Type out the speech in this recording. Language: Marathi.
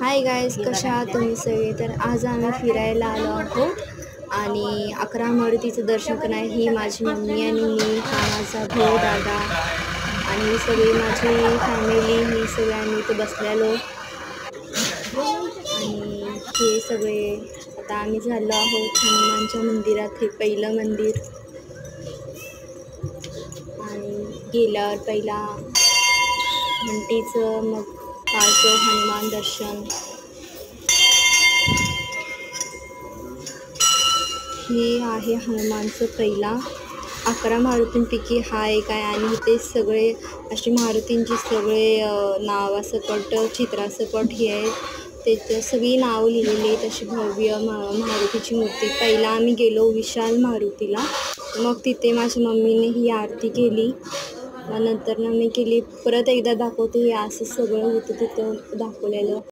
हाय गाईज, कशा आहात तुम्ही सगळे? तर आज आम्ही फिरायला आलो आहोत आणि 11 मारुतीचं दर्शन करणार. ही माझी मम्मी आणि मी, हा माझा भाऊ, दादा आणि सगळी माझी फॅमिली, ही सगळे आम्ही इथे बसलेलो आणि हे सगळे आता आम्ही झालो आहोत हनुमानच्या मंदिरात. हे पहिलं मंदिर आणि गेल्यावर पहिला घंटीचं, मग कालचं हनुमान दर्शन. हे आहे हनुमानचं पहिला. 11 मारुतींपैकी हा एक आहे आणि इथे सगळे असे मारुतींचे सगळे नावासकट, चित्रासकट हे आहेत. त्याचं सगळी नावं लिहिलेली आहेत. अशी भव्य मारुतीची मूर्ती. पहिला आम्ही गेलो विशाल मारुतीला, मग तिथे माझ्या मम्मीने ही आरती केली. मग नंतर मी केली. परत एकदा दाखवते. हे असं सगळं होतं तिथं दाखवलेलं.